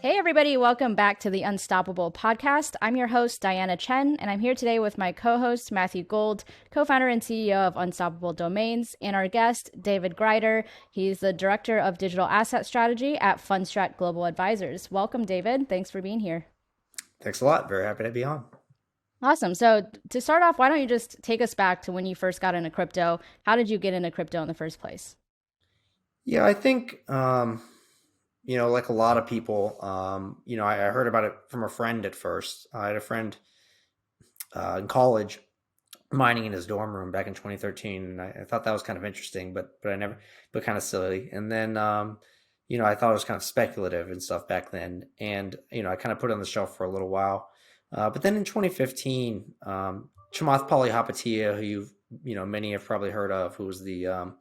Hey, everybody, welcome back to the Unstoppable podcast. I'm your host, Diana Chen, and I'm here today with my co host, Matthew Gold, co founder and CEO of Unstoppable Domains, and our guest, David Greider. He's the Director of Digital Asset Strategy at Fundstrat Global Advisors. Welcome, David. Thanks for being here. Thanks a lot. Very happy to be on. Awesome. So, to start off, why don't you just take us back to when you first got into crypto? How did you get into crypto in the first place? Yeah, I think, like a lot of people, I heard about it from a friend at first. I had a friend in college mining in his dorm room back in 2013, and I thought that was kind of interesting, but I never, but kind of silly. And then, I thought it was kind of speculative and stuff back then, and I kind of put it on the shelf for a little while. But then in 2015, Chamath Palihapitiya, who many have probably heard of, who was the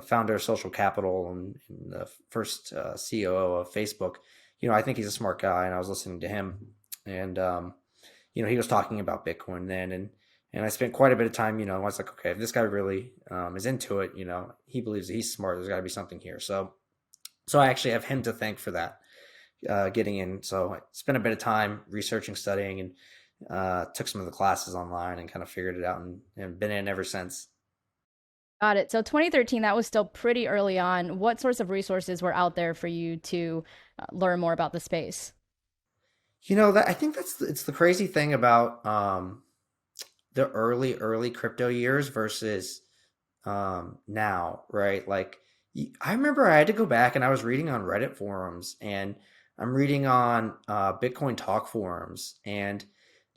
founder of Social Capital and the first COO of Facebook. I think he's a smart guy, and I was listening to him, and he was talking about Bitcoin then, and I spent quite a bit of time. I was like, okay, if this guy really is into it, he believes that he's smart. There's got to be something here. So I actually have him to thank for that getting in. So I spent a bit of time researching, studying, and took some of the classes online and kind of figured it out, and been in ever since. Got it. So 2013, that was still pretty early on. What sorts of resources were out there for you to learn more about the space? That I think it's the crazy thing about the early crypto years versus now, right? Like I remember I had to go back and I was reading on Reddit forums, and I'm reading on Bitcoin talk forums, and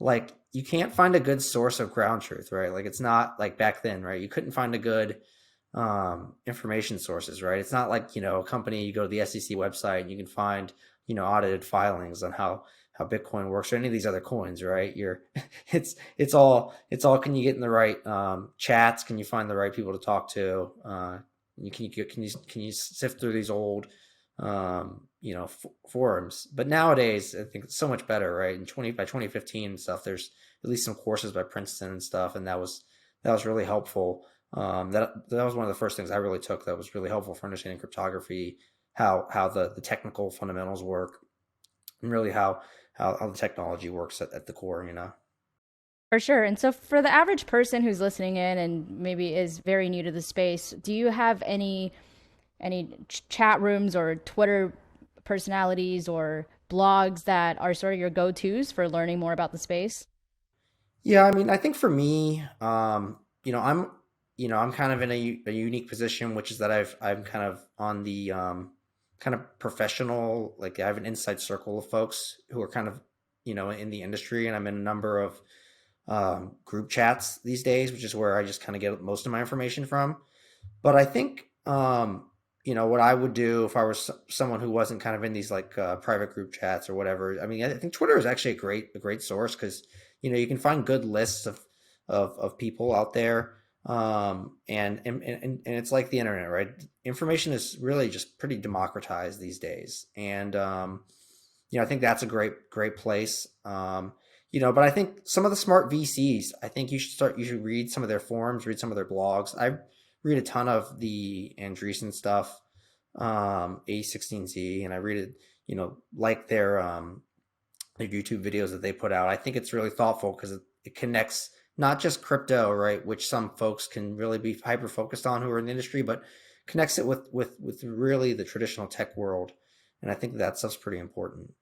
like you can't find a good source of ground truth, right? Like it's not like back then, right? You couldn't find a good information sources, right? It's not like, a company, you go to the SEC website and you can find, audited filings on how Bitcoin works or any of these other coins, right? It's all can you get in the right chats? Can you find the right people to talk to? Can you sift through these old forums? But nowadays, I think it's so much better, right? By 2015 and stuff, there's at least some courses by Princeton and stuff, and that was really helpful. That was one of the first things I really took that was really helpful for understanding cryptography, how the technical fundamentals work, and really how the technology works at the core. For sure. And so for the average person who's listening in and maybe is very new to the space, do you have any chat rooms or Twitter personalities or blogs that are sort of your go-tos for learning more about the space? Yeah, I mean, I think for me, I'm kind of in a unique position, which is that I'm kind of on the kind of professional, like I have an inside circle of folks who are kind of, in the industry, and I'm in a number of group chats these days, which is where I just kind of get most of my information from. But I think, what I would do if I was someone who wasn't kind of in these like private group chats or whatever. I mean, I think Twitter is actually a great source because you can find good lists of people out there, and it's like the internet, right? Information is really just pretty democratized these days, and I think that's a great place. But I think some of the smart VCs, I think you should read some of their forums, read some of their blogs. I read a ton of the Andreessen stuff, A16Z, and I read it, like their YouTube videos that they put out. I think it's really thoughtful because it connects not just crypto, right, which some folks can really be hyper focused on who are in the industry, but connects it with really the traditional tech world. And I think that stuff's pretty important.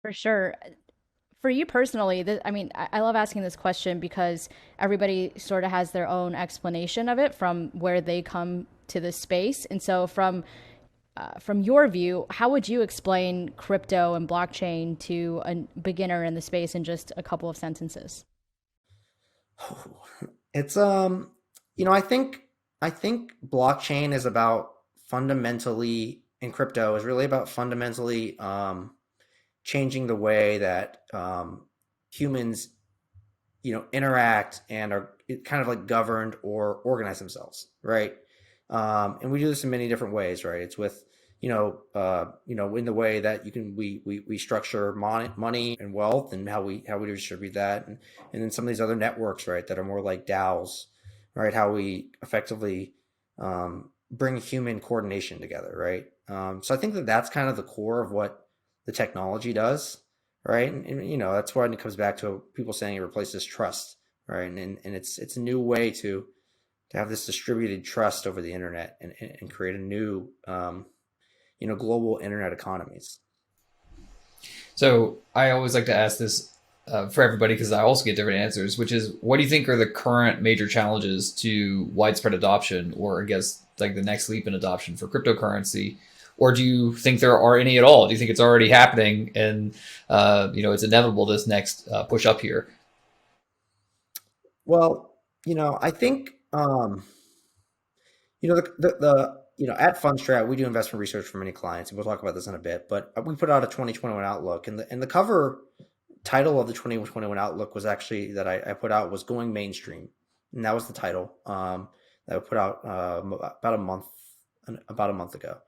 For sure. For you personally, I love asking this question because everybody sort of has their own explanation of it from where they come to this space. And so, from your view, how would you explain crypto and blockchain to a beginner in the space in just a couple of sentences? It's I think blockchain is about fundamentally, and crypto is really about fundamentally changing the way that humans interact and are kind of like governed or organize themselves, right? And we do this in many different ways, right? It's with in the way that we structure money and wealth, and how we distribute that, and then some of these other networks, right, that are more like DAOs, right? How we effectively bring human coordination together, right? So I think that that's kind of the core of what the technology does, right? That's why it comes back to people saying it replaces trust, right? And it's a new way to have this distributed trust over the internet and create a new, global internet economies. So I always like to ask this for everybody because I also get different answers, which is what do you think are the current major challenges to widespread adoption, or I guess like the next leap in adoption for cryptocurrency? Or do you think there are any at all? Do you think it's already happening and it's inevitable this next push up here? Well, I think, at Fundstrat, we do investment research for many clients, and we'll talk about this in a bit. But we put out a 2021 outlook, and the cover title of the 2021 outlook was actually that I put out was going mainstream, and that was the title that I put out about a month ago.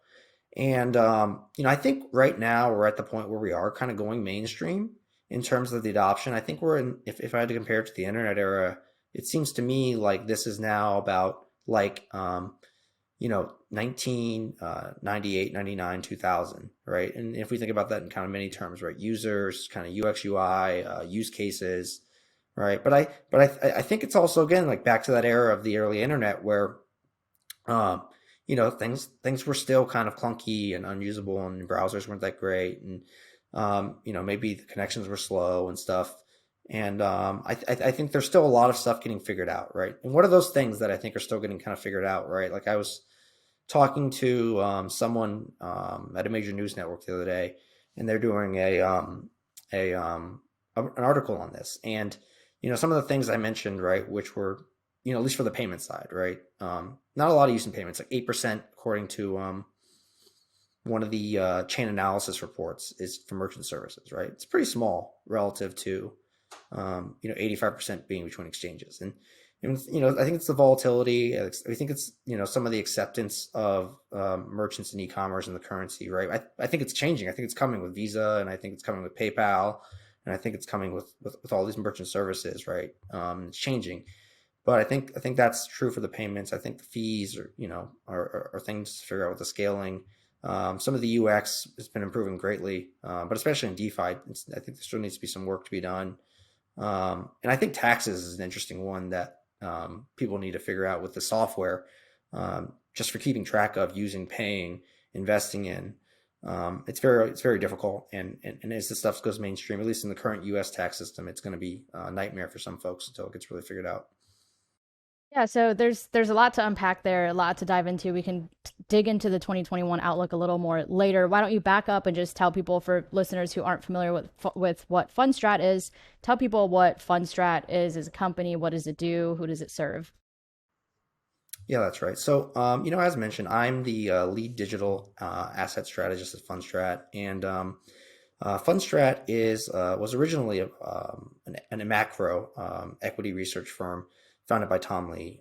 And I think right now we're at the point where we are kind of going mainstream in terms of the adoption. I think we're in. If I had to compare it to the internet era, it seems to me like this is now about like 1998, 99, 2000, right? And if we think about that in kind of many terms, right? Users, kind of UX, UI, use cases, right? But I think it's also again like back to that era of the early internet where, um, things were still kind of clunky and unusable, and browsers weren't that great, and maybe the connections were slow and stuff. And I think there's still a lot of stuff getting figured out, right? And what are those things that I think are still getting kind of figured out, right? Like I was talking to someone at a major news network the other day, and they're doing an article on this. And some of the things I mentioned, right, which were at least for the payment side, right, not a lot of use in payments, like 8% according to one of the chain analysis reports is for merchant services, right? It's pretty small relative to 85% being between exchanges. And I think it's the volatility. I think it's some of the acceptance of merchants and e-commerce and the currency, right? I think it's changing. I think it's coming with Visa, and I think it's coming with PayPal, and I think it's coming with all these merchant services, right? It's changing, but I think that's true for the payments. I think the fees are things to figure out with the scaling. Some of the UX has been improving greatly, but especially in DeFi, I think there still needs to be some work to be done. And I think taxes is an interesting one that people need to figure out with the software, just for keeping track of, using, paying, investing in. It's very difficult, and as this stuff goes mainstream, at least in the current U.S. tax system, it's going to be a nightmare for some folks until it gets really figured out. Yeah, so there's a lot to unpack there, a lot to dive into. We can dig into the 2021 outlook a little more later. Why don't you back up and just tell people, for listeners who aren't familiar with what Fundstrat is, tell people what Fundstrat is as a company, what does it do, who does it serve? Yeah, that's right. So, as mentioned, I'm the lead digital asset strategist at Fundstrat, and Fundstrat was originally a macro equity research firm founded by Tom Lee.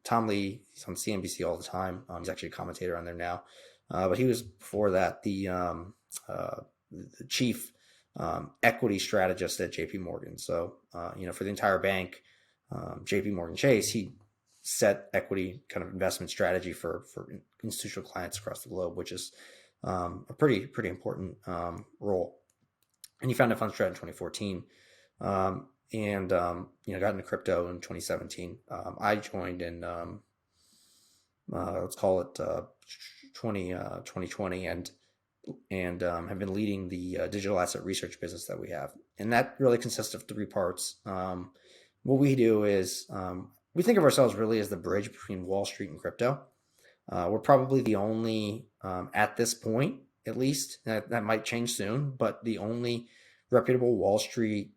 Tom Lee, he's on CNBC all the time. He's actually a commentator on there now, but he was before that the chief equity strategist at J.P. Morgan. So, for the entire bank, J.P. Morgan Chase, he set equity kind of investment strategy for institutional clients across the globe, which is a pretty important role. And he founded Fundstrat in 2014, and got into crypto in 2017. I joined in let's call it 2020, and have been leading the digital asset research business that we have, and that really consists of three parts. What we do is we think of ourselves really as the bridge between Wall Street and crypto. We're probably the only, at this point, at least, that might change soon, but the only reputable Wall Street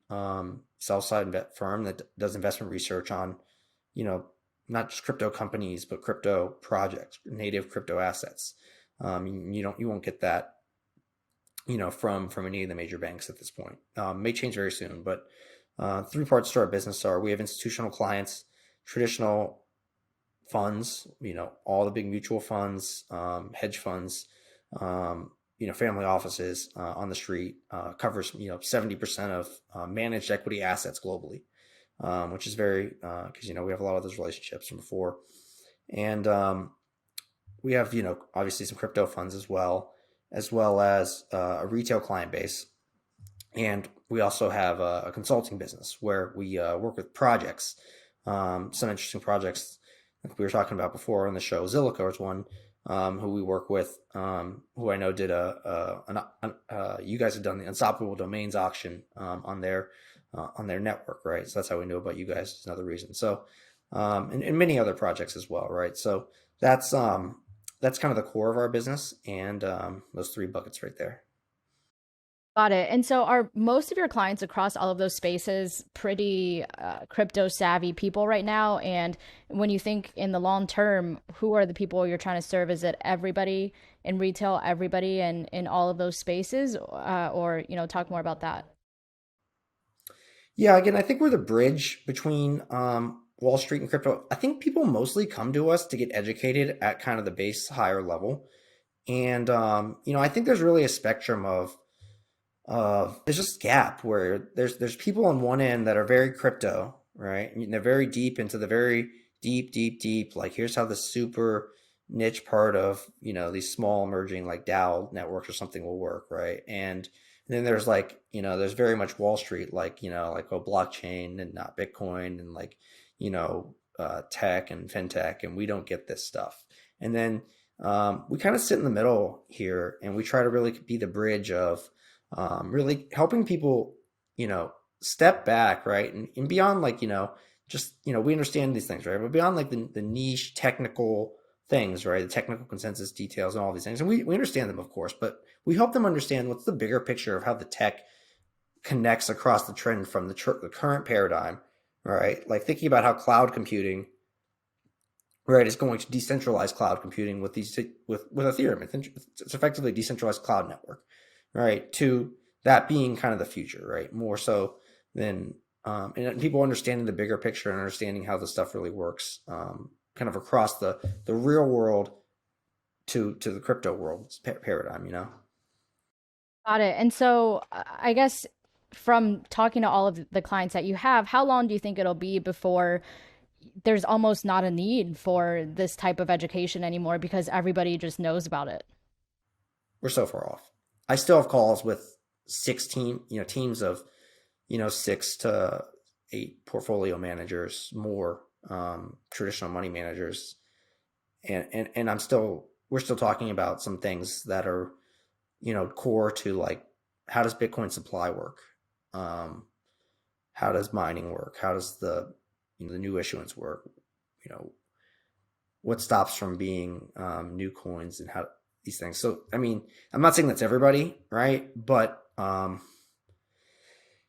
sell-side firm that does investment research on, not just crypto companies, but crypto projects, native crypto assets. You won't get that, from any of the major banks at this point. May change very soon, but three parts to our business are: we have institutional clients, traditional funds, all the big mutual funds, hedge funds, family offices on the street, covers 70% of managed equity assets globally, which is very because we have a lot of those relationships from before, and we have obviously some crypto funds as well, as well as a retail client base. And we also have a consulting business where we work with projects, some interesting projects like we were talking about before on the show. Zilliqa is one who we work with, who I know did you guys have done the Unstoppable Domains auction on their network, right? So that's how we know about you guys. It's another reason. So, and many other projects as well, right? So that's kind of the core of our business, and those three buckets right there. Got it. And so are most of your clients across all of those spaces pretty crypto savvy people right now? And when you think in the long term, who are the people you're trying to serve? Is it everybody in retail, everybody in all of those spaces? Or, talk more about that. Yeah, again, I think we're the bridge between Wall Street and crypto. I think people mostly come to us to get educated at kind of the base higher level. And I think there's really a spectrum of there's just gap where there's people on one end that are very crypto, right? And they're very deep into the very deep, like here's how the super niche part of, these small emerging like DAO networks or something will work, right? And then there's like, there's very much Wall Street, like, like blockchain and not Bitcoin and like, tech and fintech, and we don't get this stuff. And then we kind of sit in the middle here, and we try to really be the bridge of really helping people, step back, right? And beyond like, just, we understand these things, right? But beyond like the niche technical things, right? The technical consensus details and all these things. And we understand them, of course, but we help them understand what's the bigger picture of how the tech connects across the trend from the current paradigm, right? Like thinking about how cloud computing, right, is going to decentralize cloud computing with with Ethereum. It's effectively a decentralized cloud network, right? To that being kind of the future, right? More so than and people understanding the bigger picture and understanding how the stuff really works, kind of across the real world to the crypto world paradigm. Got it. And so I guess from talking to all of the clients that you have, how long do you think it'll be before there's almost not a need for this type of education anymore because everybody just knows about it? We're so far off. I still have calls with teams of, 6 to 8 portfolio managers, more traditional money managers, and we're still talking about some things that are, core to like how does Bitcoin supply work, how does mining work, how does the new issuance work, what stops from being new coins and how these things. So, I mean, I'm not saying that's everybody, right? But,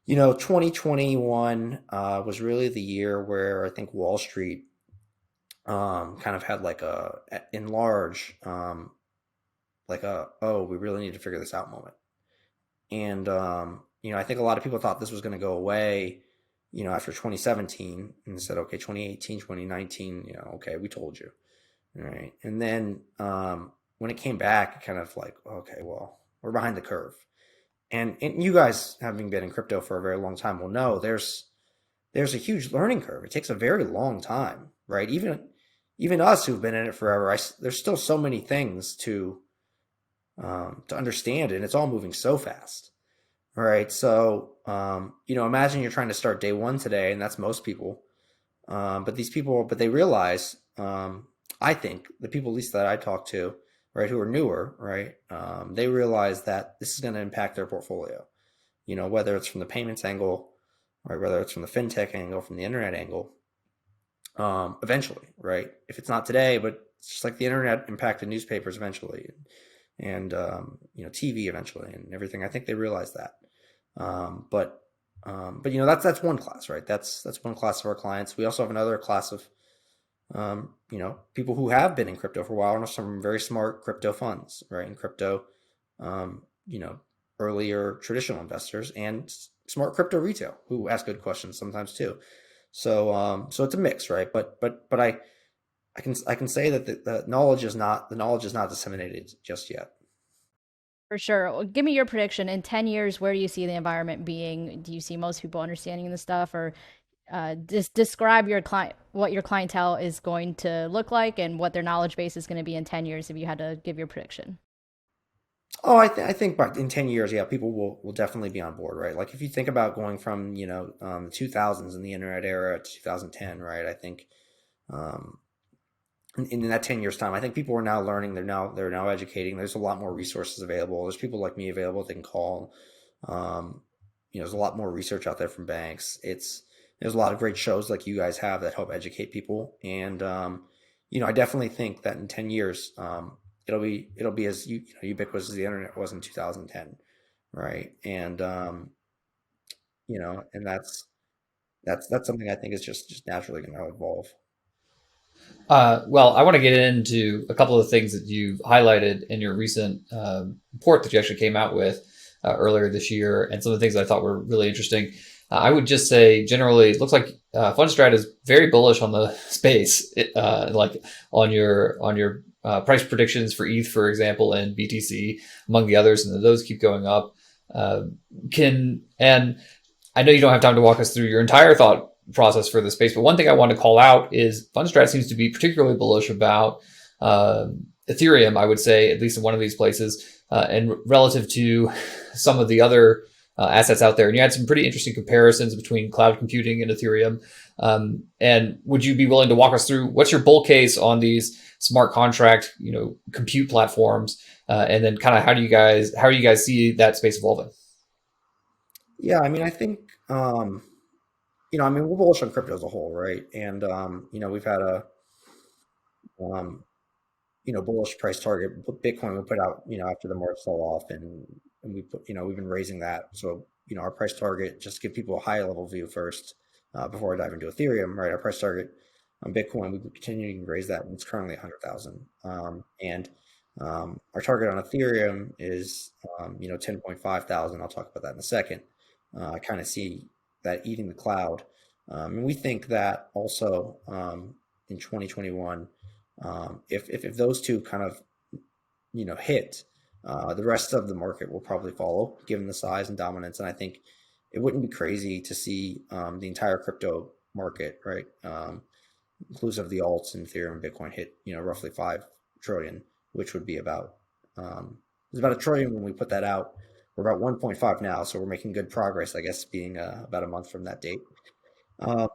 2021 was really the year where I think Wall Street kind of had like in large, oh, we really need to figure this out moment. And, I think a lot of people thought this was going to go away, after 2017 and said, okay, 2018, 2019, okay, we told you. All right. And then, when it came back, kind of like, okay, well, we're behind the curve. And you guys, having been in crypto for a very long time, will know there's a huge learning curve. It takes a very long time, right? Even us who've been in it forever, there's still so many things to understand, and it's all moving so fast. All right. So, imagine you're trying to start day one today, and that's most people. But they realize, I think the people, at least that I talk to, right, who are newer, right, they realize that this is going to impact their portfolio, whether it's from the payments angle, right, whether it's from the fintech angle, from the internet angle, eventually, right? If it's not today, but it's just like the internet impacted newspapers eventually, and TV eventually, and everything. I think they realize that. But that's one class, right? That's one class of our clients. We also have another class of people who have been in crypto for a while, and some very smart crypto funds, right? And crypto, earlier traditional investors, and smart crypto retail who ask good questions sometimes too. So it's a mix, right? But I can say that the knowledge is not disseminated just yet. For sure. Well, give me your prediction. In 10 years, where do you see the environment being? Do you see most people understanding this stuff, or just describe what your clientele is going to look like and what their knowledge base is going to be in 10 years if you had to give your prediction? Oh, I think by in 10 years, yeah, people will definitely be on board, right? Like if you think about going from, 2000s in the internet era to 2010, right? I think um, in that 10 years time, I think people are now learning, they're now educating. There's a lot more resources available. There's people like me available they can call. Um, there's a lot more research out there from banks. There's a lot of great shows like you guys have that help educate people. And I definitely think that in 10 years, it'll be as ubiquitous as the internet was in 2010, right? And that's something I think is just naturally going to evolve. Well, I want to get into a couple of things that you highlighted in your recent report that you actually came out with earlier this year, and some of the things I thought were really interesting. I would just say, generally, it looks like Fundstrat is very bullish on the space, like on your price predictions for ETH, for example, and BTC, among the others, and those keep going up. Uh, can and I know you don't have time to walk us through your entire thought process for the space, but one thing I want to call out is Fundstrat seems to be particularly bullish about Ethereum, I would say, at least in one of these places, and relative to some of the other assets out there. And you had some pretty interesting comparisons between cloud computing and Ethereum. And would you be willing to walk us through what's your bull case on these smart contract, compute platforms, and then kind of how do you guys see that space evolving? Yeah, I mean, I think, we're bullish on crypto as a whole, right? And, we've had a, um, bullish price target. Bitcoin we put out, after the March sell off, and we've been raising that. So, our price target, just to give people a high level view first, before I dive into Ethereum, right? Our price target on Bitcoin, we've been continuing to raise that, and it's currently 100,000. And our target on Ethereum is, 10.5 thousand. I'll talk about that in a second. I kind of see that eating the cloud. And we think that also in 2021, if those two kind of hit, the rest of the market will probably follow, given the size and dominance. And I think it wouldn't be crazy to see the entire crypto market, right, inclusive of the alts and Ethereum and Bitcoin, hit roughly 5 trillion, which would be about it was about a trillion when we put that out. We're about 1.5 now, so we're making good progress, I guess, being about a month from that date. Uh,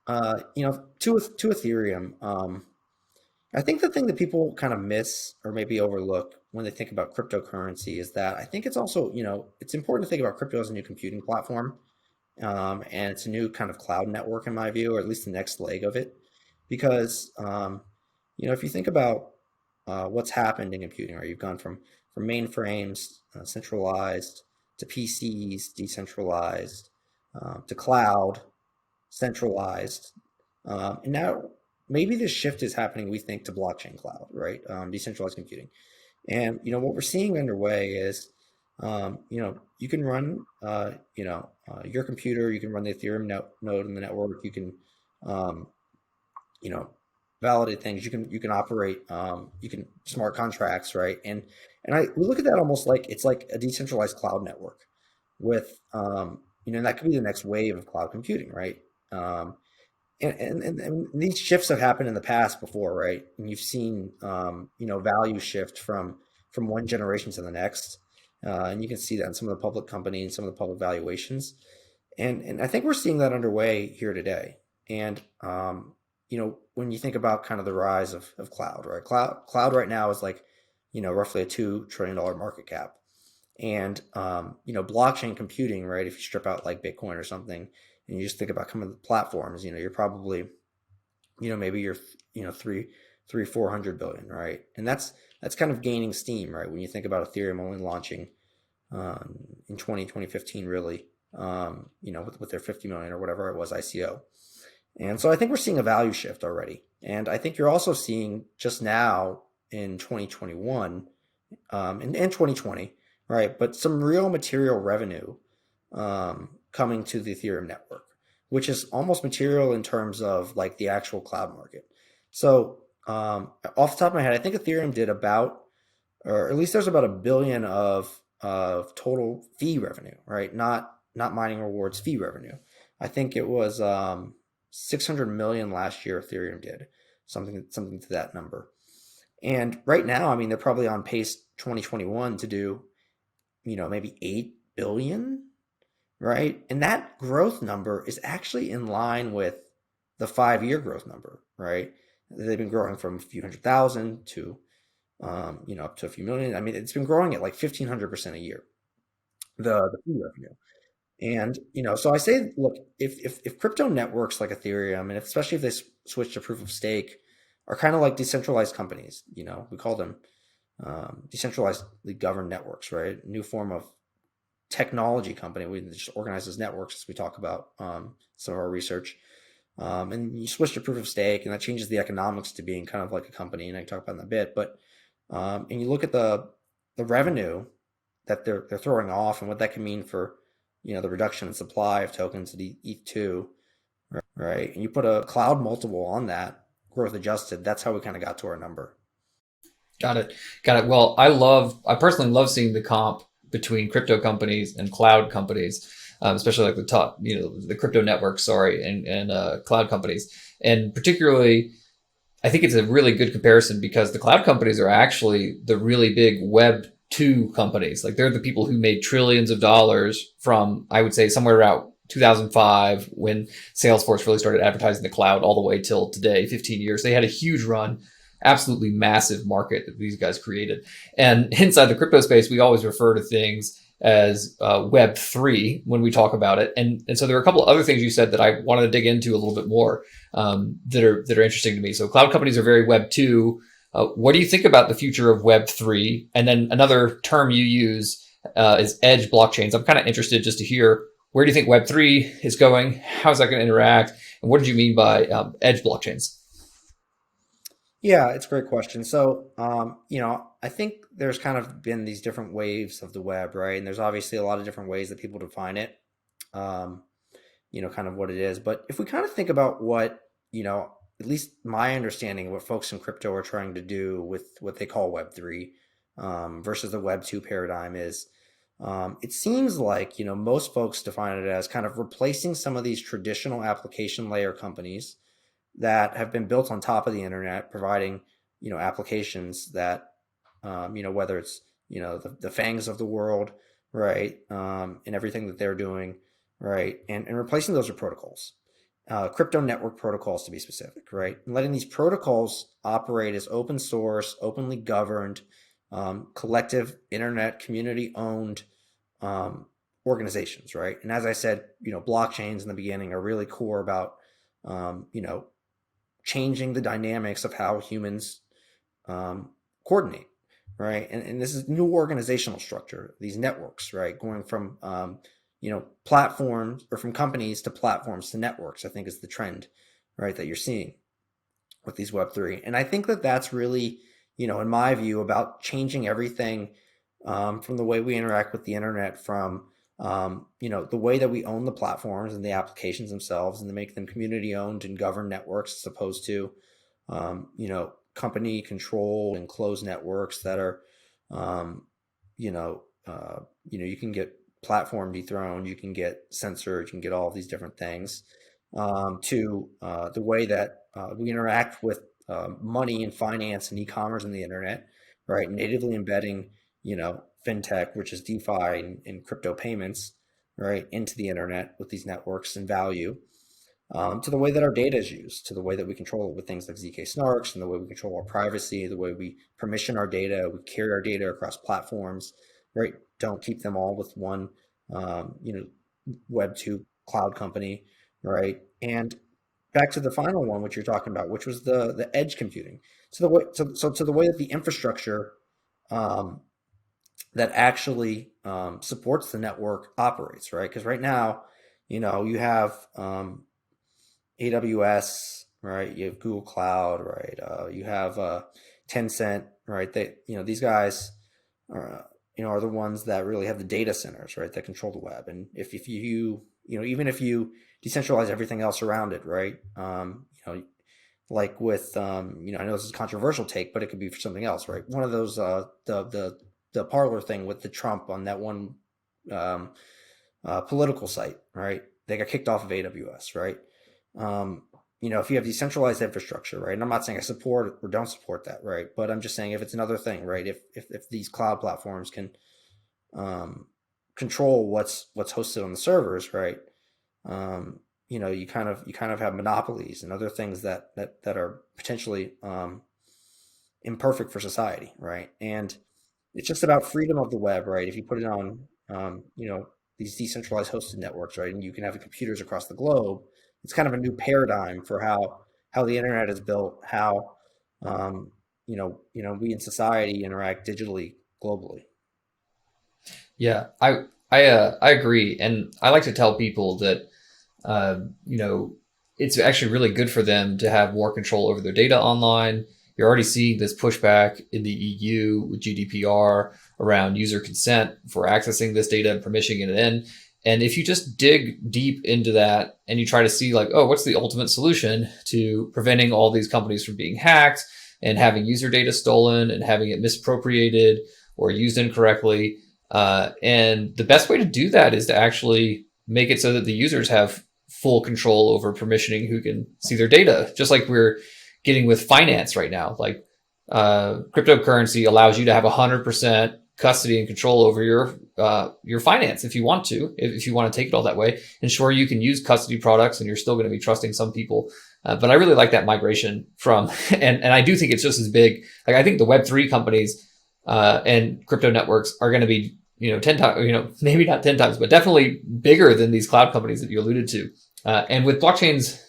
to Ethereum, I think the thing that people kind of miss or maybe overlook when they think about cryptocurrency is that I think it's also, it's important to think about crypto as a new computing platform. And it's a new kind of cloud network in my view, or at least the next leg of it. Because, if you think about what's happened in computing, right? You've gone from mainframes, centralized, to PCs, decentralized, to cloud, centralized. And now maybe this shift is happening, we think, to blockchain cloud, right? Decentralized computing. And, what we're seeing underway is, you can run, your computer, you can run the Ethereum node in the network, you can, um, you know, validate things, you can operate, you can smart contracts, right? And we look at that almost like it's like a decentralized cloud network with, and that could be the next wave of cloud computing, right? Um, and these shifts have happened in the past before, right? And you've seen, value shift from one generation to the next, and you can see that in some of the public companies and some of the public valuations. And I think we're seeing that underway here today. And when you think about kind of the rise of cloud, right? Cloud right now is like, roughly a $2 trillion market cap. And blockchain computing, right? If you strip out like Bitcoin or something, and you just think about some of the platforms, you're probably, maybe you're, three, 400 billion, right? And that's kind of gaining steam, right? When you think about Ethereum only launching in 2015, really, with their 50 million or whatever it was ICO. And so I think we're seeing a value shift already. And I think you're also seeing just now in 2021, and 2020, right? But some real material revenue coming to the Ethereum network, which is almost material in terms of like the actual cloud market. So off the top of my head, I think Ethereum did about, or at least there's about 1 billion of total fee revenue, right? Not mining rewards, fee revenue. I think it was 600 million last year. Ethereum did something to that number. And right now, I mean, they're probably on pace 2021 to do, maybe 8 billion, right? And that growth number is actually in line with the 5-year growth number, right? They've been growing from a few hundred thousand to, up to a few million. I mean, it's been growing at like 1,500% a year, the fee revenue. And, so I say, look, if crypto networks like Ethereum, and especially if they switch to proof of stake, are kind of like decentralized companies, we call them decentralizedly governed networks, right? New form of technology company. We just organize as networks as we talk about some of our research. And you switch to proof of stake, and that changes the economics to being kind of like a company, and I can talk about in a bit. But and you look at the revenue that they're throwing off, and what that can mean for the reduction in supply of tokens at ETH2, right? And you put a cloud multiple on that, growth adjusted. That's how we kind of got to our number. Got it. Got it. Well, I personally love seeing the comp between crypto companies and cloud companies, especially like the top, the crypto networks, sorry, and cloud companies. And particularly, I think it's a really good comparison because the cloud companies are actually the really big Web 2 companies. Like they're the people who made trillions of dollars from, I would say, somewhere around 2005 when Salesforce really started advertising the cloud all the way till today, 15 years. They had a huge run, absolutely massive market that these guys created. And inside the crypto space, we always refer to things as Web 3 when we talk about it. And so there are a couple of other things you said that I wanted to dig into a little bit more that are interesting to me. So cloud companies are very Web 2. What do you think about the future of Web 3? And then another term you use is edge blockchains. I'm kind of interested just to hear, where do you think Web 3 is going? How's that going to interact? And what did you mean by edge blockchains? Yeah, it's a great question. So, I think there's kind of been these different waves of the web, right? And there's obviously a lot of different ways that people define it, um, kind of what it is. But if we kind of think about what, at least my understanding of what folks in crypto are trying to do with what they call Web 3 versus the Web 2 paradigm is, it seems like, most folks define it as kind of replacing some of these traditional application layer companies that have been built on top of the internet, providing applications that whether it's the fangs of the world, right, and everything that they're doing, right, and replacing those with protocols, crypto network protocols to be specific, right, and letting these protocols operate as open source, openly governed, collective internet community owned organizations, right. And as I said, blockchains in the beginning are really core about changing the dynamics of how humans coordinate, right? And this is new organizational structure, these networks, right? Going from platforms, or from companies to platforms to networks, I think is the trend, right, that you're seeing with these Web 3. And I think that that's really, in my view, about changing everything from the way we interact with the internet, from the way that we own the platforms and the applications themselves, and to make them community owned and governed networks, as opposed to, company controlled and closed networks that are, you can get platform dethroned, you can get censored, you can get all of these different things, to the way that we interact with money and finance and e-commerce and the internet, right? Natively embedding, fintech, which is DeFi and crypto payments, right, into the internet with these networks and value, to the way that our data is used, to the way that we control it with things like ZK snarks, and the way we control our privacy, the way we permission our data, we carry our data across platforms, right? Don't keep them all with one, Web 2 cloud company, right? And back to the final one, which you're talking about, which was the edge computing. So to the way that the infrastructure that actually supports the network operates, right? Because right now, you have AWS, right? You have Google Cloud, right? You have Tencent, right? These guys are the ones that really have the data centers, right? That control the web. And if you, even if you decentralize everything else around it, right? Like with, I know this is a controversial take, but it could be for something else, right? One of those, the Parler thing with the Trump on that one political site, right? They got kicked off of AWS, right? if you have decentralized infrastructure, right? And I'm not saying I support or don't support that, right? But I'm just saying if it's another thing, right? If these cloud platforms can um, control what's hosted on the servers, right? You kind of have monopolies and other things that are potentially imperfect for society, right? And it's just about freedom of the web, right? If you put it on, these decentralized hosted networks, right, and you can have the computers across the globe, it's kind of a new paradigm for how the internet is built, how we in society interact digitally globally. Yeah, I agree, and I like to tell people that uh, you know it's actually really good for them to have more control over their data online. You're already seeing this pushback in the EU with GDPR around user consent for accessing this data and permissioning it in. And if you just dig deep into that and you try to see like, oh, what's the ultimate solution to preventing all these companies from being hacked and having user data stolen and having it misappropriated or used incorrectly, and the best way to do that is to actually make it so that the users have full control over permissioning who can see their data, just like we're getting with finance right now. Like cryptocurrency allows you to have 100% custody and control over your finance if you want to, if you want to take it all that way. And sure, you can use custody products, and you're still going to be trusting some people. But I really like that migration from, and I do think it's just as big. Like I think the Web3 companies and crypto networks are going to be 10 times, maybe not 10 times, but definitely bigger than these cloud companies that you alluded to. And with blockchains,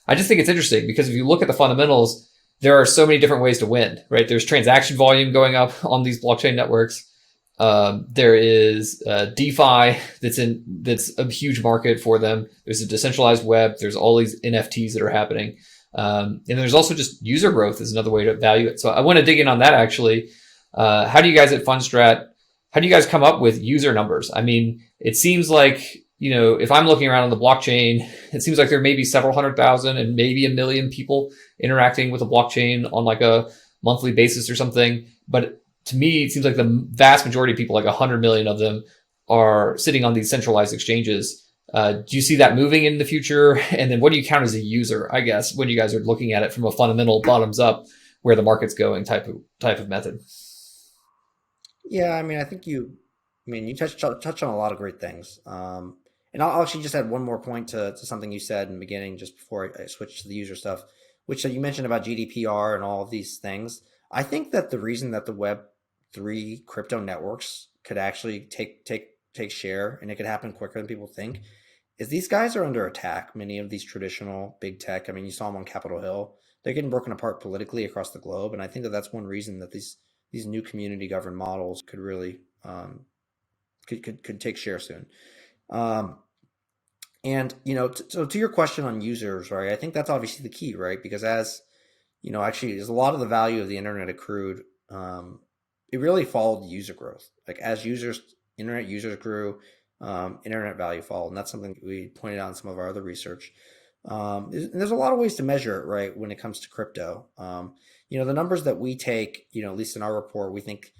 I just think it's interesting because if you look at the fundamentals, there are so many different ways to win, right? There's transaction volume going up on these blockchain networks. There is DeFi that's a huge market for them. There's a decentralized web. There's all these NFTs that are happening. And there's also just user growth is another way to value it. So I want to dig in on that actually. How do you guys at Fundstrat, how do you guys come up with user numbers? I mean, it seems like, if I'm looking around on the blockchain, it seems like there may be several 100,000 and maybe 1 million people interacting with a blockchain on like a monthly basis or something. But to me, it seems like the vast majority of people, like 100 million of them, are sitting on these centralized exchanges. Do you see that moving in the future? And then what do you count as a user, I guess, when you guys are looking at it from a fundamental bottoms up, where the market's going type of method? Yeah, I mean, you touch on a lot of great things. And I'll actually just add one more point to something you said in the beginning, just before I switch to the user stuff, which you mentioned about GDPR and all of these things. I think that the reason that the Web3 crypto networks could actually take share, and it could happen quicker than people think, is these guys are under attack. Many of these traditional big tech, I mean, you saw them on Capitol Hill. They're getting broken apart politically across the globe, and I think that that's one reason that these new community governed models could really could take share soon. Um, and so to your question on users, right? I think that's obviously the key, right? Because as actually, as a lot of the value of the internet accrued, it really followed user growth. Like as internet users grew, internet value followed, and that's something we pointed out in some of our other research. There's a lot of ways to measure it, right? When it comes to crypto, the numbers that we take, at least in our report, we think,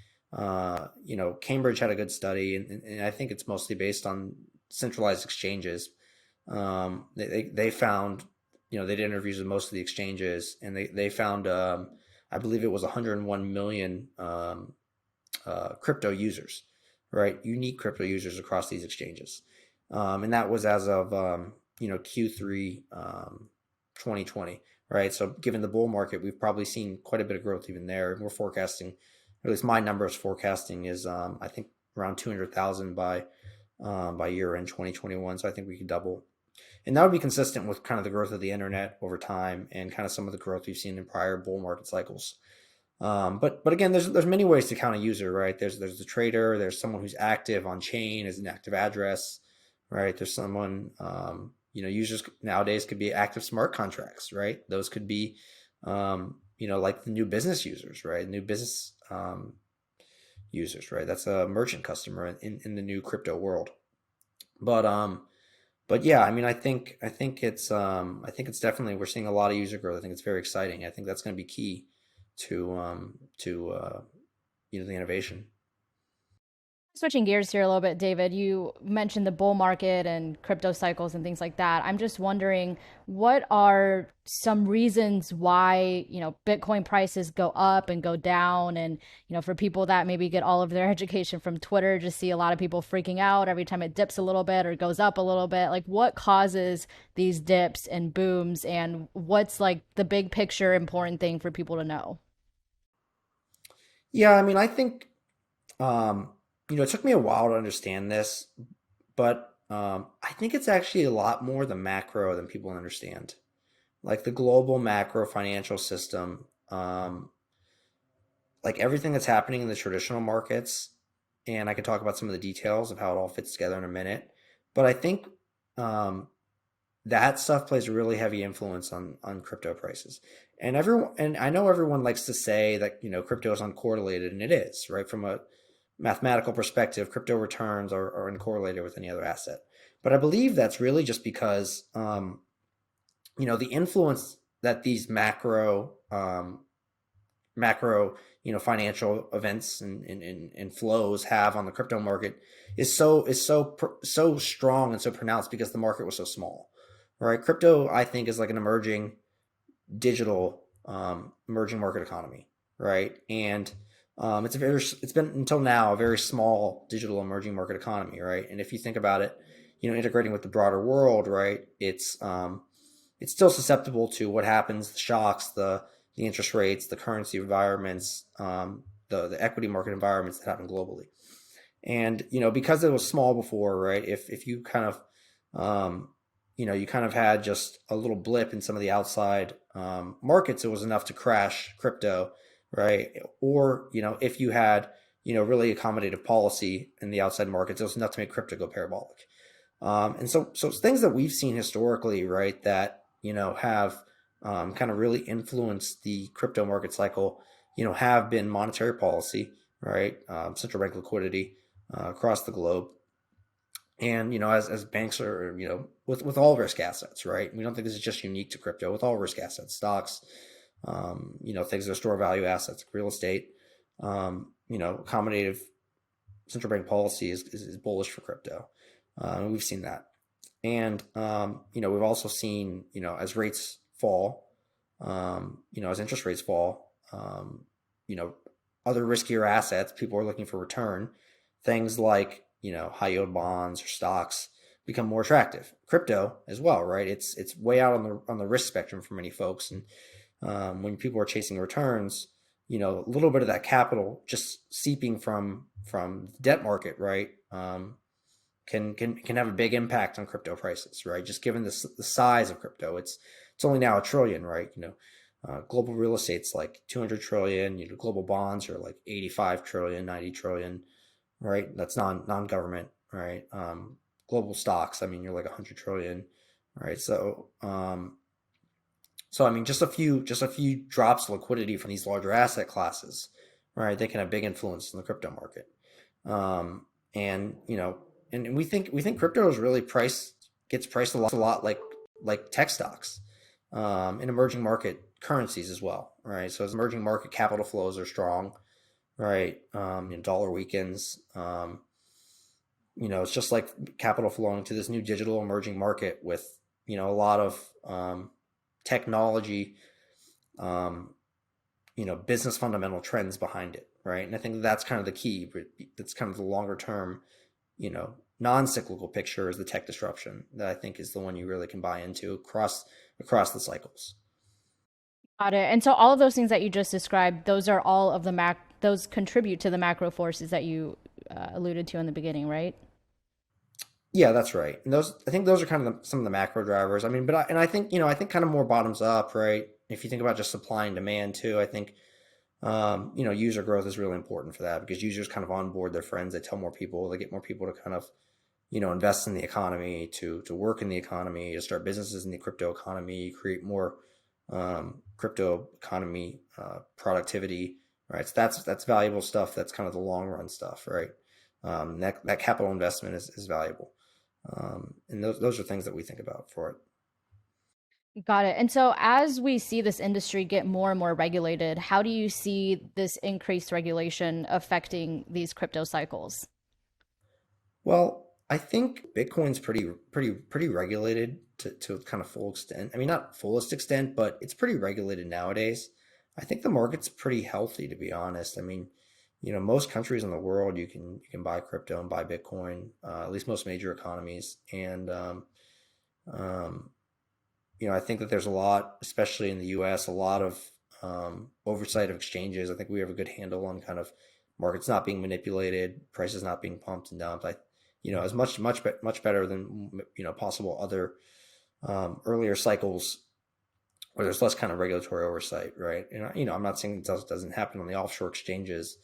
Cambridge had a good study, and I think it's mostly based on centralized exchanges. They found, they did interviews with most of the exchanges, and they found, I believe it was 101 million crypto users, right? Unique crypto users across these exchanges. And that was as of, Q3 2020, right? So given the bull market, we've probably seen quite a bit of growth even there. We're forecasting, or at least my numbers forecasting is, I think around 200,000 by year end 2021. So I think we could double. And that would be consistent with kind of the growth of the internet over time and kind of some of the growth we've seen in prior bull market cycles. But again, there's many ways to count a user, right? There's the trader, there's someone who's active on chain as an active address, right? There's someone, users nowadays could be active smart contracts, right? Those could be, like the new business users, right? New business users, right? That's a merchant customer in the new crypto world. But but yeah, I mean, I think it's definitely, we're seeing a lot of user growth. I think it's very exciting. I think that's going to be key to the innovation. Switching gears here a little bit, David, you mentioned the bull market and crypto cycles and things like that. I'm just wondering, what are some reasons why, Bitcoin prices go up and go down? And, for people that maybe get all of their education from Twitter, just see a lot of people freaking out every time it dips a little bit or goes up a little bit. Like, what causes these dips and booms? And what's like the big picture important thing for people to know? Yeah, I mean, I think it took me a while to understand this, but I think it's actually a lot more the macro than people understand. Like the global macro financial system, like everything that's happening in the traditional markets, and I can talk about some of the details of how it all fits together in a minute. But I think um, that stuff plays a really heavy influence on crypto prices. And I know everyone likes to say that crypto is uncorrelated, and it is, right? From a mathematical perspective, crypto returns are uncorrelated with any other asset. But I believe that's really just because the influence that these macro financial events and flows have on the crypto market is so strong and so pronounced because the market was so small, right? Crypto, I think, is like an emerging digital emerging market economy, right? And it's been until now a very small digital emerging market economy, right? And if you think about it, integrating with the broader world, right? It's still susceptible to what happens, the shocks, the interest rates, the currency environments, the equity market environments that happen globally. And because it was small before, right? If you kind of you kind of had just a little blip in some of the outside markets, it was enough to crash crypto, right? Or if you had really accommodative policy in the outside markets, it was enough to make crypto go parabolic. And so things that we've seen historically, right, that have kind of really influenced the crypto market cycle, have been monetary policy, right, central bank liquidity across the globe, and as banks are with all risk assets, right? We don't think this is just unique to crypto. With all risk assets, stocks, things that are store value assets, like real estate, accommodative central bank policy is bullish for crypto. We've seen that. And we've also seen as rates fall, as interest rates fall, you know other riskier assets, people are looking for return. Things like high yield bonds or stocks become more attractive. Crypto as well, right? It's way out on the risk spectrum for many folks. And when people are chasing returns, a little bit of that capital just seeping from the debt market, right? Can have a big impact on crypto prices, right? Just given the size of crypto, it's only now a trillion, right? Global real estate's like 200 trillion. Global bonds are like 85 trillion, 90 trillion, right? That's non-government, right? Global stocks, I mean, you're like 100 trillion, right? So I mean, just a few drops of liquidity from these larger asset classes, right? They can have big influence in the crypto market. And and we think crypto is really gets priced a lot like tech stocks, in emerging market currencies as well, right? So as emerging market capital flows are strong, right? Dollar weakens. It's just like capital flowing to this new digital emerging market with a lot of technology, um, business fundamental trends behind it, right? And I think that's kind of the key. That's kind of the longer term, non-cyclical picture is the tech disruption that I think is the one you really can buy into across the cycles. Got it. And so all of those things that you just described, those are all of the those contribute to the macro forces that you alluded to in the beginning, right? Yeah, that's right. And I think those are kind of some of the macro drivers. I mean, I think kind of more bottoms up, right? If you think about just supply and demand too, I think user growth is really important for that because users kind of onboard their friends. They tell more people, they get more people to kind of invest in the economy, to work in the economy, to start businesses in the crypto economy, create more crypto economy productivity, right? So that's valuable stuff. That's kind of the long run stuff, right? That capital investment is valuable, and those are things that we think about for it. Got it. And so as we see this industry get more and more regulated, how do you see this increased regulation affecting these crypto cycles? Well, I think Bitcoin's pretty regulated to kind of full extent. I mean, not fullest extent, but it's pretty regulated nowadays. I think the market's pretty healthy, to be honest. I mean, most countries in the world you can buy crypto and buy Bitcoin, at least most major economies, and um, I think that there's a lot, especially in the U.S., a lot of oversight of exchanges. I think we have a good handle on kind of markets not being manipulated, prices not being pumped and dumped. As much better than possible other earlier cycles where there's less kind of regulatory oversight, right? And I'm not saying it doesn't happen on the offshore exchanges.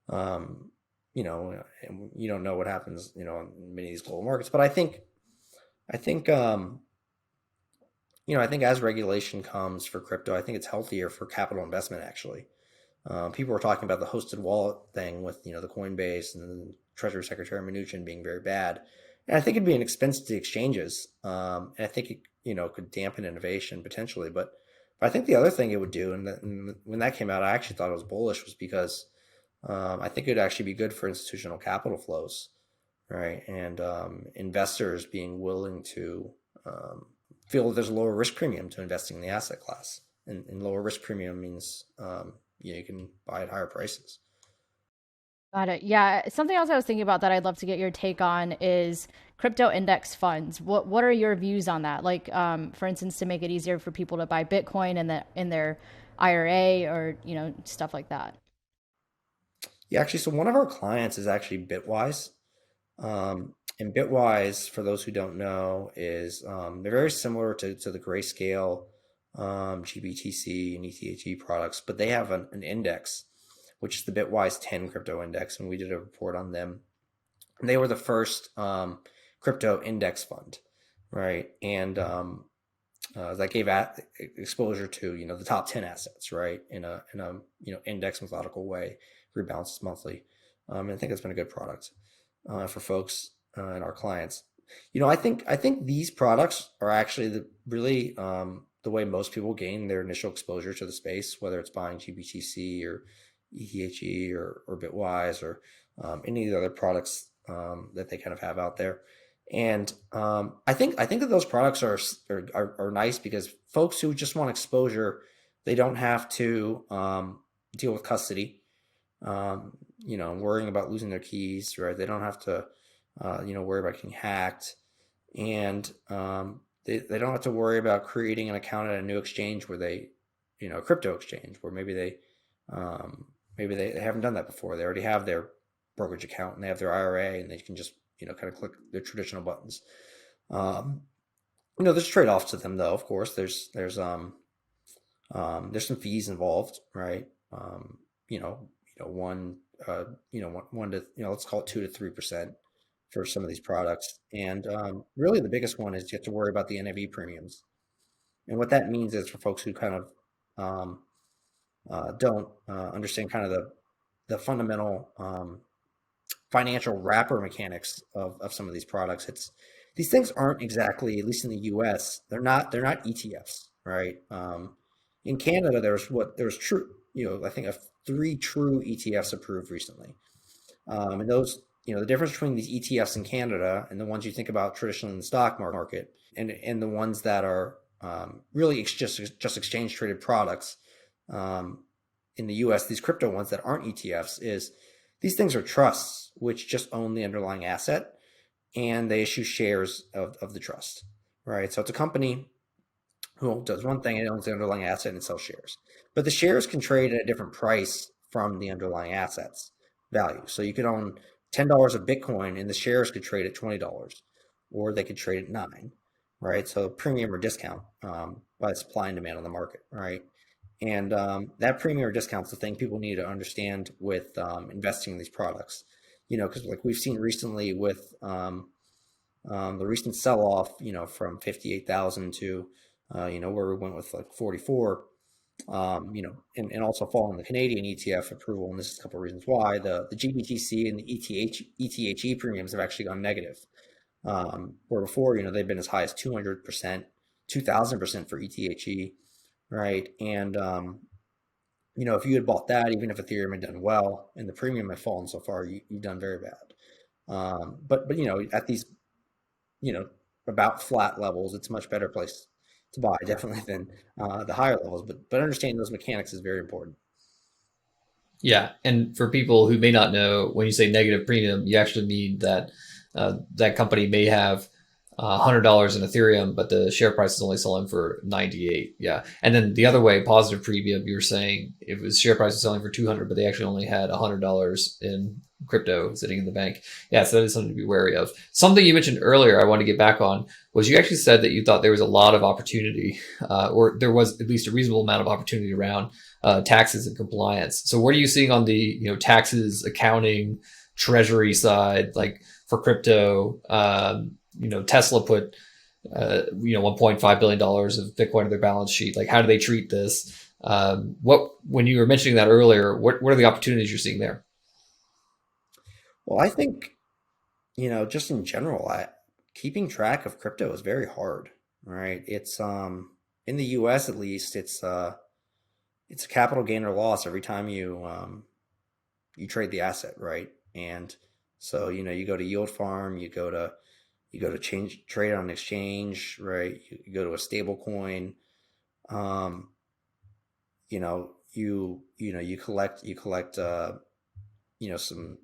Um, and you don't know what happens, in many of these global markets. But I think I think as regulation comes for crypto, I think it's healthier for capital investment actually. People were talking about the hosted wallet thing with the Coinbase and the Treasury Secretary Mnuchin being very bad, and I think it'd be an expense to the exchanges, and I think it could dampen innovation potentially. But I think the other thing it would do, and when that came out, I actually thought it was bullish, was because I think it'd actually be good for institutional capital flows, right? And investors being willing to feel that there's a lower risk premium to investing in the asset class, and lower risk premium means you can buy at higher prices. Got it. Yeah. Something else I was thinking about that I'd love to get your take on is crypto index funds. What are your views on that? Like, for instance, to make it easier for people to buy Bitcoin in their IRA or stuff like that. Yeah, actually, so one of our clients is actually Bitwise. And Bitwise, for those who don't know, is they're very similar to the Grayscale, GBTC, and ETHE products, but they have an index, which is the Bitwise 10 crypto index, and we did a report on them. And they were the first crypto index fund, right? And that gave exposure to the top 10 assets, right, in a index methodical way, rebalances monthly. And I think it's been a good product for folks and our clients. I think these products are actually really the way most people gain their initial exposure to the space, whether it's buying GBTC or ETHE or Bitwise or any of the other products that they kind of have out there. And I think that those products are nice because folks who just want exposure, they don't have to deal with custody, worrying about losing their keys, right? They don't have to, worry about getting hacked, and they don't have to worry about creating an account at a new exchange where a crypto exchange, where maybe they haven't done that before. They already have their brokerage account and they have their IRA, and they can just kind of click their traditional buttons. Um, there's trade-offs to them though. Of course, there's some fees involved, right? One, one to let's call it 2 to 3% for some of these products, and really the biggest one is you have to worry about the NAV premiums, and what that means is for folks who kind of um, don't understand kind of the fundamental financial wrapper mechanics of some of these products. These things aren't exactly, at least in the U.S., they're not ETFs, right? In Canada, there's true, I think of 3 true ETFs approved recently, and those, the difference between these ETFs in Canada and the ones you think about traditionally in the stock market, and the ones that are really just exchange traded products in the U.S., these crypto ones that aren't ETFs, is these things are trusts which just own the underlying asset, and they issue shares of the trust, right? So it's a company who does one thing, it owns the underlying asset and it sells shares. But the shares can trade at a different price from the underlying assets value. So you could own $10 of Bitcoin and the shares could trade at $20, or they could trade at 9, right? So premium or discount by supply and demand on the market, right? And that premium or discount is the thing people need to understand with investing in these products, because like we've seen recently with the recent sell-off, from 58,000 to, where we went with like 44, and also following the Canadian ETF approval. And this is a couple of reasons why the GBTC and the ETHE premiums have actually gone negative. Where before, they've been as high as 200%, 2,000% for ETHE, right? And, if you had bought that, even if Ethereum had done well and the premium had fallen so far, you've done very bad. But at these you know about flat levels, it's a much better place to buy definitely than the higher levels. But understanding those mechanics is very important. Yeah, and for people who may not know, when you say negative premium, you actually mean that that company may have $100 in Ethereum, but the share price is only selling for 98. Yeah, and then the other way, positive premium, you're saying it was share price is selling for 200, but they actually only had $100 in crypto sitting in the bank. Yeah, so that is something to be wary of. Something you mentioned earlier, I want to get back on, was you actually said that you thought there was a lot of opportunity, or there was at least a reasonable amount of opportunity around taxes and compliance. So what are you seeing on the taxes, accounting, treasury side, like for crypto? Tesla put $1.5 billion of Bitcoin on their balance sheet. Like, how do they treat this? What when you were mentioning that earlier, what are the opportunities you're seeing there? Well, I think just in general, keeping track of crypto is very hard, right? It's in the U.S. at least, it's a capital gain or loss every time you trade the asset, right? And so you go to yield farm, you go to change trade on an exchange, right? You go to a stable coin, um, you collect some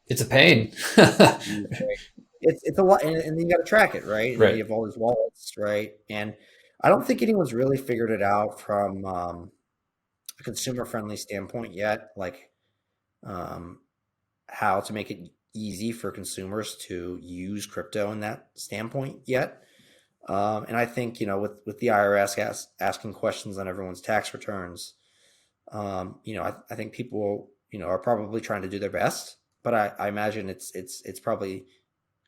It's a pain. fees, right? It's a lot, and then you got to track it, right? And then you Right. have all these wallets, right? And I don't think anyone's really figured it out from a consumer friendly standpoint yet, like um, how to make it easy for consumers to use crypto in that standpoint yet. And I think with the IRS asking questions on everyone's tax returns, I think people are probably trying to do their best, but I imagine it's probably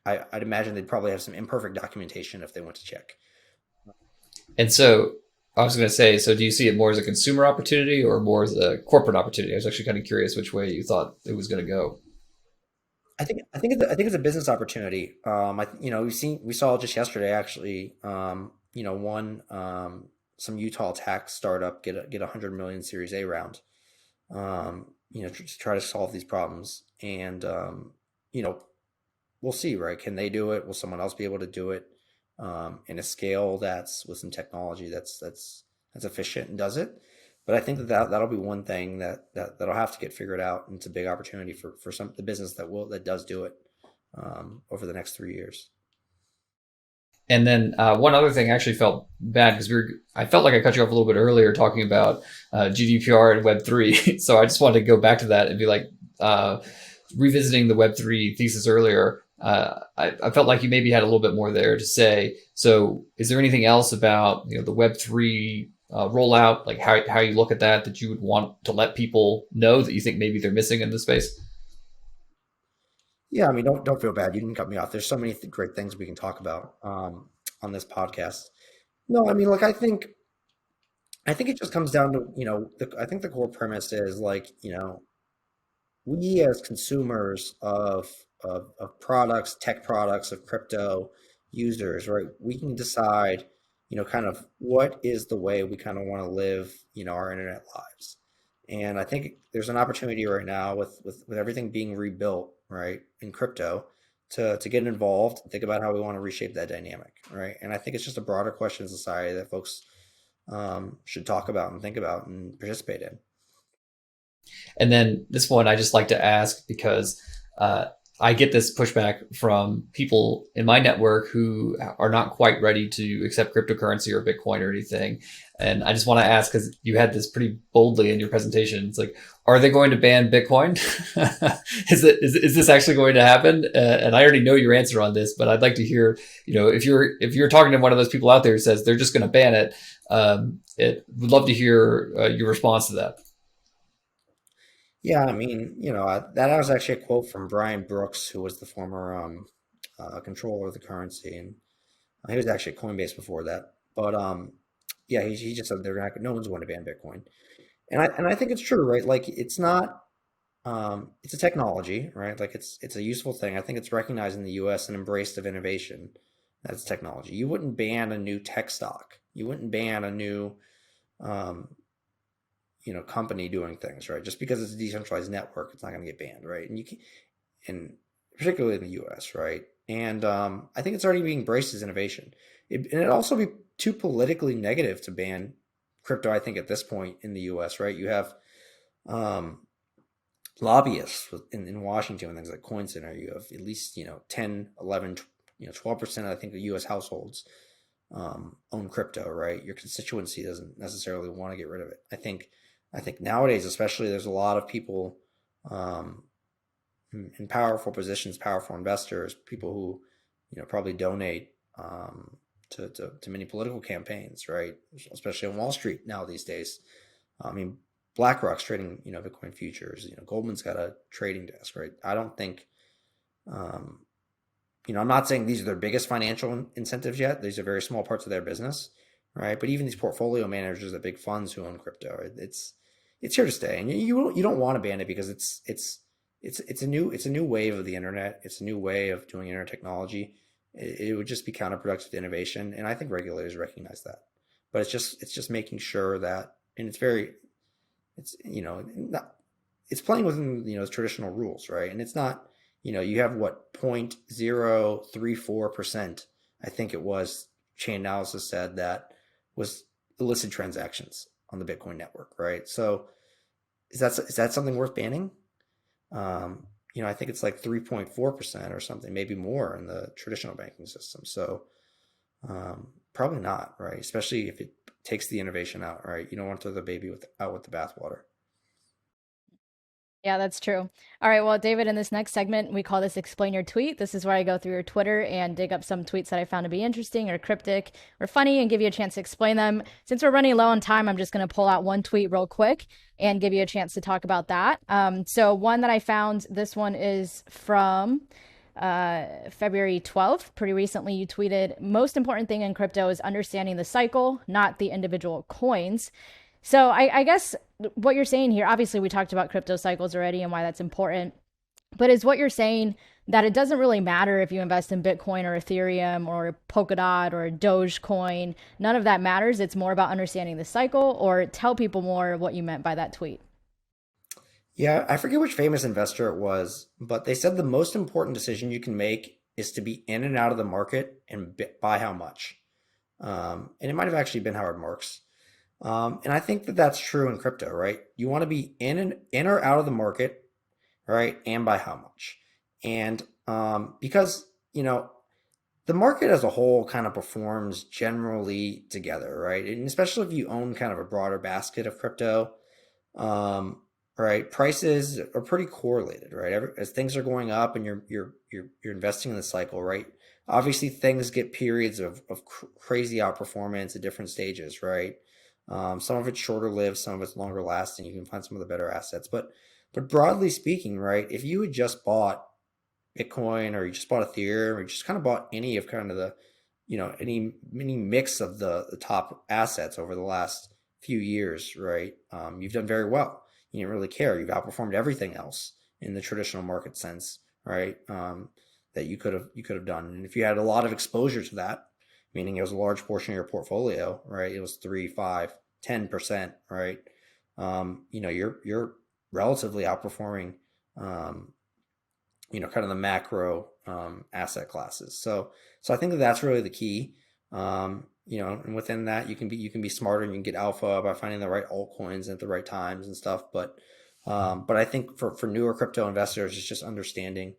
I'd imagine they'd probably have some imperfect documentation if they went to check. And so I was going to say, so do you see it more as a consumer opportunity or more as a corporate opportunity? I was actually kind of curious which way you thought it was going to go. I think it's a business opportunity. We saw just yesterday actually. One some Utah tech startup get 100 million Series A round. To try to solve these problems, and you know, we'll see, right? Can they do it? Will someone else be able to do it in a scale that's with some technology that's efficient and does it? But I think that'll be one thing that'll have to get figured out, and it's a big opportunity for some the business that does do it over the next 3 years. And then one other thing, I actually felt bad because I felt like I cut you off a little bit earlier talking about GDPR and Web3. So I just wanted to go back to that and be like, revisiting the Web3 thesis earlier. I felt like you maybe had a little bit more there to say. So is there anything else about the Web3 rollout, like how you look at that you would want to let people know that you think maybe they're missing in the space? Yeah, I mean, don't feel bad. You didn't cut me off. There's so many great things we can talk about on this podcast. No, I mean, look, I think it just comes down to I think the core premise is like we as consumers of products, tech products, of crypto users, right? We can decide, kind of what is the way we kind of want to live, our internet lives. And I think there's an opportunity right now with everything being rebuilt, right, in crypto to get involved and think about how we want to reshape that dynamic, right? And I think it's just a broader question in society that folks should talk about and think about and participate in. And then this one I just like to ask because uh, I get this pushback from people in my network who are not quite ready to accept cryptocurrency or Bitcoin or anything. And I just want to ask, because you had this pretty boldly in your presentation, it's like, are they going to ban Bitcoin? Is this actually going to happen? And I already know your answer on this, but I'd like to hear, if you're talking to one of those people out there who says they're just going to ban it, it would love to hear your response to that. Yeah, I mean, that was actually a quote from Brian Brooks, who was the former controller of the currency, and he was actually at Coinbase before that. But yeah, he just said no one's going to ban Bitcoin, and I think it's true, right? Like it's not, it's a technology, right? Like it's a useful thing. I think it's recognized in the U.S. and embraced of innovation. That's technology. You wouldn't ban a new tech stock. You wouldn't ban a new um, company doing things, right? Just because it's a decentralized network, it's not going to get banned, right? And particularly in the U.S., right? And I think it's already being embraced as innovation. And it'd also be too politically negative to ban crypto, I think, at this point in the U.S., right? You have um, lobbyists in Washington and things like Coin Center. You have at least, 10, 11, 12%, I think, of U.S. households own crypto, right? Your constituency doesn't necessarily want to get rid of it. I think nowadays, especially, there's a lot of people um, in powerful positions, powerful investors, people who, probably donate to many political campaigns, right? Especially on Wall Street now these days. I mean, BlackRock's trading, Bitcoin futures. Goldman's got a trading desk, right? I don't think, um, I'm not saying these are their biggest financial incentives yet. These are very small parts of their business, right? But even these portfolio managers at big funds who own crypto, it's here to stay, and you don't want to ban it because it's a new wave of the internet. It's a new way of doing internet technology. It would just be counterproductive to innovation, and I think regulators recognize that. But it's just making sure that, and it's not, it's playing within traditional rules, right? And it's not, you have what 0.034%, I think it was, Chainalysis said, that was illicit transactions on the Bitcoin network, right? So is that something worth banning? I think it's like 3.4% or something, maybe more in the traditional banking system. So probably not, right? Especially if it takes the innovation out, right? You don't want to throw the baby out with the bathwater. Yeah, that's true. All right, well, David, in this next segment, we call this Explain Your Tweet. This is where I go through your Twitter and dig up some tweets that I found to be interesting or cryptic or funny and give you a chance to explain them. Since we're running low on time, I'm just going to pull out one tweet real quick and give you a chance to talk about that. So, one that I found, this one is from February 12th. Pretty recently, you tweeted, most important thing in crypto is understanding the cycle, not the individual coins. So I guess what you're saying here, obviously we talked about crypto cycles already and why that's important, but is what you're saying that it doesn't really matter if you invest in Bitcoin or Ethereum or Polkadot or Dogecoin, none of that matters. It's more about understanding the cycle, or tell people more what you meant by that tweet. Yeah, I forget which famous investor it was, but they said the most important decision you can make is to be in and out of the market and buy how much. And it might have actually been Howard Marks. And I think that that's true in crypto, right? You want to be in or out of the market, right? And by how much? And because, the market as a whole kind of performs generally together, right? And especially if you own kind of a broader basket of crypto, um, right? Prices are pretty correlated, right? As things are going up and you're investing in the cycle, right? Obviously, things get periods of crazy outperformance at different stages, right? Some of it's shorter lived, some of it's longer lasting. You can find some of the better assets, but broadly speaking, right? If you had just bought Bitcoin, or you just bought Ethereum, or you just kind of bought any of kind of the, any mix of the top assets over the last few years, right? You've done very well. You didn't really care. You've outperformed everything else in the traditional market sense, right? That you could have done. And if you had a lot of exposure to that, meaning it was a large portion of your portfolio, right? It was 3, 5, 10%, right? You're relatively outperforming, kind of the macro asset classes. So I think that that's really the key. And within that, you can be smarter and you can get alpha by finding the right altcoins at the right times and stuff. But I think for newer crypto investors, it's just understanding,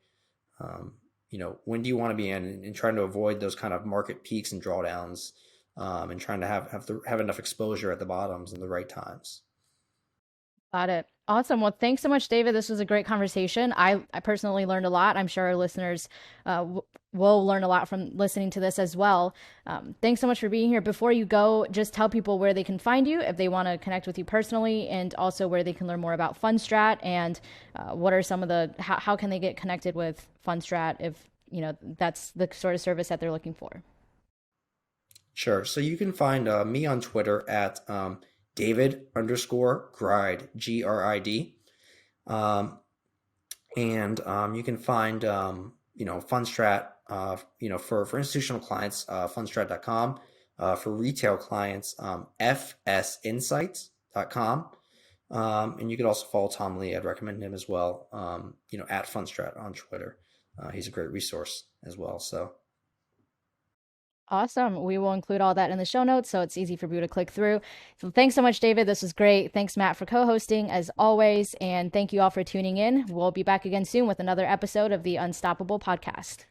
when do you want to be in, and trying to avoid those kind of market peaks and drawdowns, and trying to have enough exposure at the bottoms in the right times. Got it. Awesome. Well, thanks so much, David. This was a great conversation. I personally learned a lot. I'm sure our listeners will learn a lot from listening to this as well. Thanks so much for being here. Before you go, just tell people where they can find you if they want to connect with you personally, and also where they can learn more about Fundstrat, and what are some of how can they get connected with Fundstrat if, that's the sort of service that they're looking for. Sure. So you can find me on Twitter at David_Gride, GRID. Um, and you can find, Fundstrat, for institutional clients, fundstrat.com. For retail clients, fsinsights.com. And you could also follow Tom Lee. I'd recommend him as well, at Fundstrat on Twitter. he's a great resource as well. So Awesome. We will include all that in the show notes so it's easy for you to click through. So thanks so much, David. This was great. Thanks, Matt, for co-hosting as always. And thank you all for tuning in. We'll be back again soon with another episode of the Unstoppable Podcast.